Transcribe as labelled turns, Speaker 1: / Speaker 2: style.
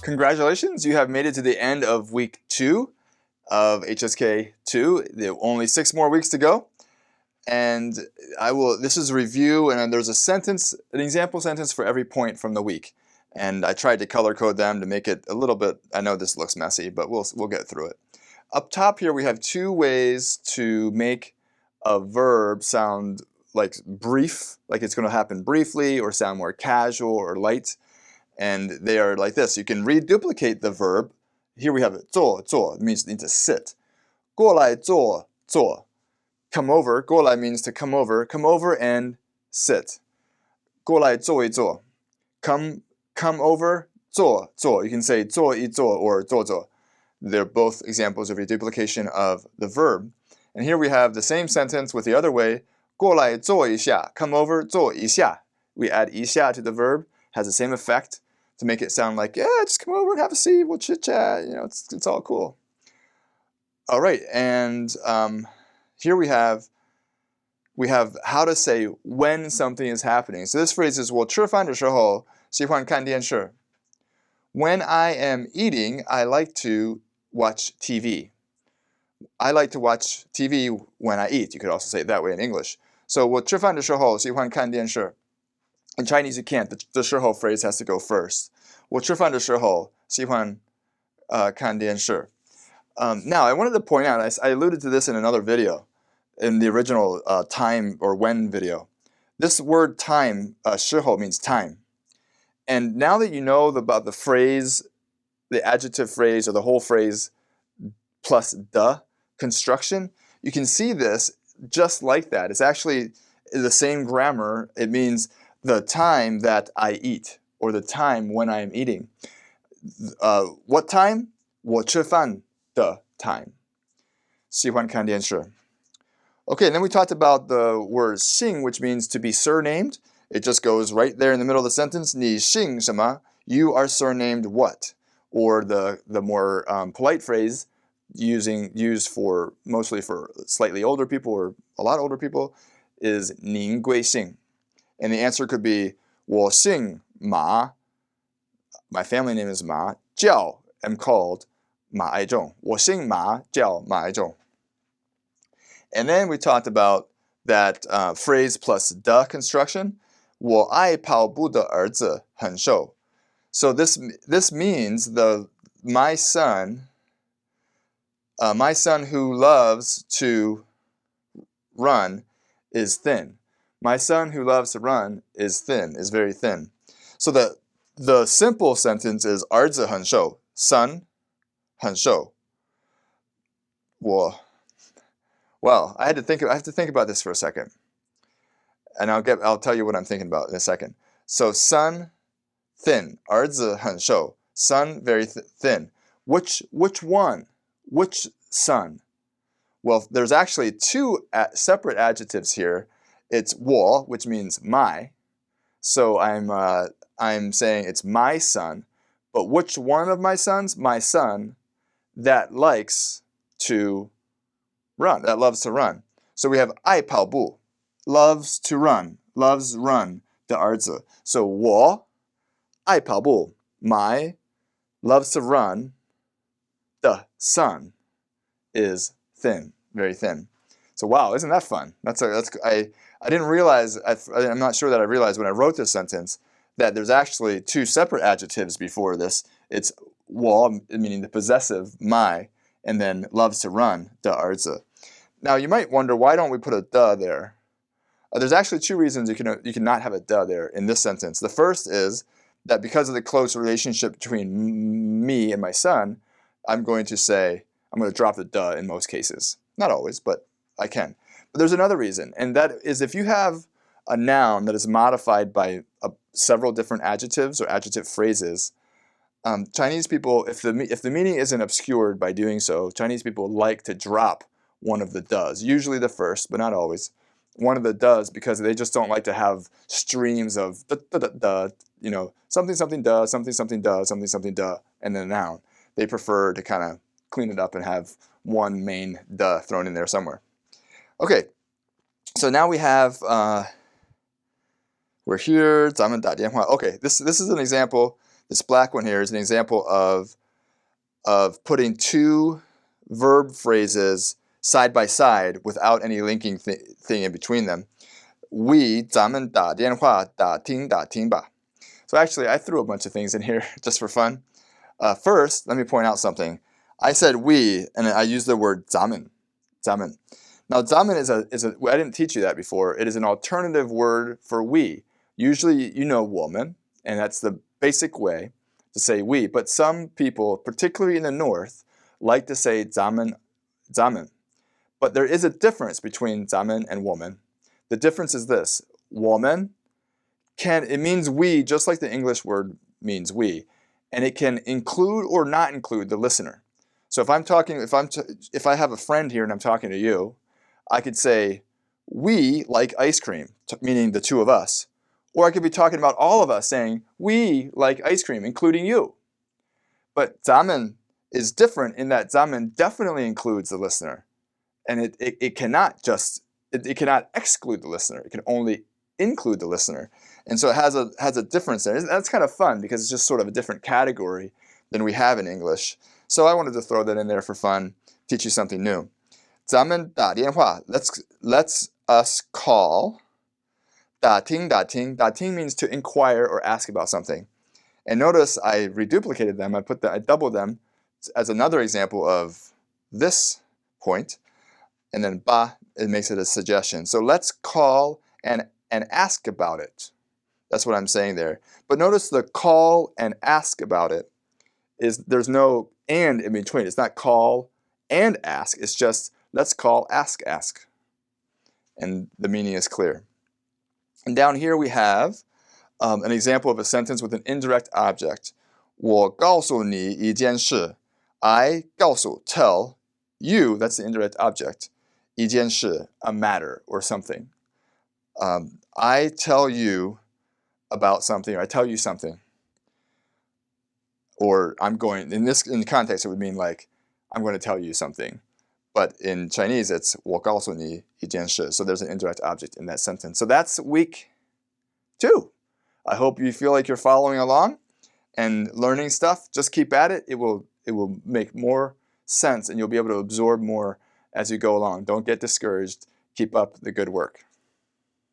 Speaker 1: Congratulations, you have made it to the end of week 2 of HSK 2. There are only 6 more weeks to go. And this is a review, and there's a sentence, an example sentence for every point from the week. And I tried to color code them to make it a little bit, I know this looks messy, but we'll get through it. Up top here we have 2 ways to make a verb sound like brief, like it's going to happen briefly, or sound more casual or light. And they are like this. You can reduplicate the verb. Here we have it, 坐, 坐, it means to sit. 过来坐, 坐. Come over, 过来 means to come over and sit. 过来坐一坐. Come over, 坐, 坐. You can say 坐一坐 or 坐坐. They're both examples of reduplication of the verb. And here we have the same sentence with the other way, 过来坐一下, come over, 坐一下. We add 一下 to the verb, has the same effect to make it sound like, yeah, just come over and have a seat, we'll chit chat, you know, it's all cool. All right, and here we have how to say when something is happening. So this phrase is 我吃饭的时候喜欢看电视. When I am eating, I like to watch TV. I like to watch TV when I eat. You could also say it that way in English. So 我吃饭的时候喜欢看电视. In Chinese, you can't. The 时候 phrase has to go first. 我吃饭的时候喜欢看电视. Now, I wanted to point out, I alluded to this in another video, in the original time or when video. This word time, 时候 means time. And now that you know about the phrase, the adjective phrase or the whole phrase plus the construction, you can see this just like that. It's actually the same grammar. It means the time that I eat, or the time when I am eating. What time? 我吃饭的 time. 喜欢看电视. Okay, and then we talked about the word 姓, which means to be surnamed. It just goes right there in the middle of the sentence. 你姓什么? You are surnamed what? Or the more polite phrase used for mostly for slightly older people or a lot older people is 您贵姓. And the answer could be 我姓马. My family name is Ma. 叫 am called 马爱仲. 我姓马叫马爱仲. And then we talked about that phrase plus the construction. 我爱跑步的儿子很瘦. So this means my son who loves to run is thin. My son who loves to run is thin, is very thin. So the simple sentence is 儿子很瘦, son 很瘦. Well, I have to think about this for a second. And I'll tell you what I'm thinking about in a second. So son, thin. 儿子很瘦. Son, very thin. Which one? Which son? Well, there's actually 2 separate adjectives here. It's 我, which means my. So I'm saying it's my son. But which one of my sons? My son that likes to run, that loves to run. So we have 爱跑步, loves to run, loves run, 的儿子. So 我爱跑步, my loves to run, the son is thin, very thin. So wow, isn't that fun? I didn't realize, I'm not sure that I realized when I wrote this sentence that there's actually 2 separate adjectives before this. It's 我, meaning the possessive, my, and then loves to run, 的儿子. Now you might wonder, why don't we put a the there? There's actually 2 reasons you can not have a the there in this sentence. The first is that because of the close relationship between me and my son, I'm going to drop the the in most cases. Not always, but I can. But there's another reason, and that is if you have a noun that is modified by several different adjectives or adjective phrases, Chinese people, if the meaning isn't obscured by doing so, Chinese people like to drop one of the does, usually the first, but not always. One of the does, because they just don't like to have streams of you know, something something does, something something does, something something does, and then a noun. They prefer to kind of clean it up and have one main the thrown in there somewhere. Okay, so now we have we're here. 咱们打电话. Okay, this is an example This black one here is an example of putting two verb phrases side by side without any linking thing in between them. 咱们打电话打听吧. So actually, I threw a bunch of things in here just for fun. First, let me point out something. I said we, and I used the word 咱们. Now, 咱们is a. I didn't teach you that before. It is an alternative word for we. Usually, you know 我们, and that's the basic way to say we. But some people, particularly in the north, like to say 咱们. But there is a difference between 咱们 and 我们. The difference is this: 我们 it means we, just like the English word means we, and it can include or not include the listener. So if if I have a friend here and I'm talking to you, I could say we like ice cream, meaning the two of us, or I could be talking about all of us, saying we like ice cream, including you. But 咱们 is different in that 咱们 definitely includes the listener, and it cannot exclude the listener. It can only include the listener. And so it has a difference there. That's kind of fun because it's just sort of a different category than we have in English. So I wanted to throw that in there for fun, teach you something new. 咱们打电话. Let's us call. 打听. 打听 means to inquire or ask about something. And notice I reduplicated them. I doubled them as another example of this point. And then ba, it makes it a suggestion. So let's call and ask about it. That's what I'm saying there. But notice the call and ask about it there's no and in between. It's not call and ask. It's just let's call, ask. And the meaning is clear. And down here we have an example of a sentence with an indirect object. 我告诉你一件事. I 告诉 tell you, that's the indirect object. 一件事, a matter or something. I tell you about something, or I tell you something. Or I'm going, in the context, it would mean like, I'm going to tell you something. But in Chinese, it's 我告诉你一件事. So there's an indirect object in that sentence. So that's week 2. I hope you feel like you're following along and learning stuff. Just keep at it. It will make more sense, and you'll be able to absorb more as you go along. Don't get discouraged. Keep up the good work.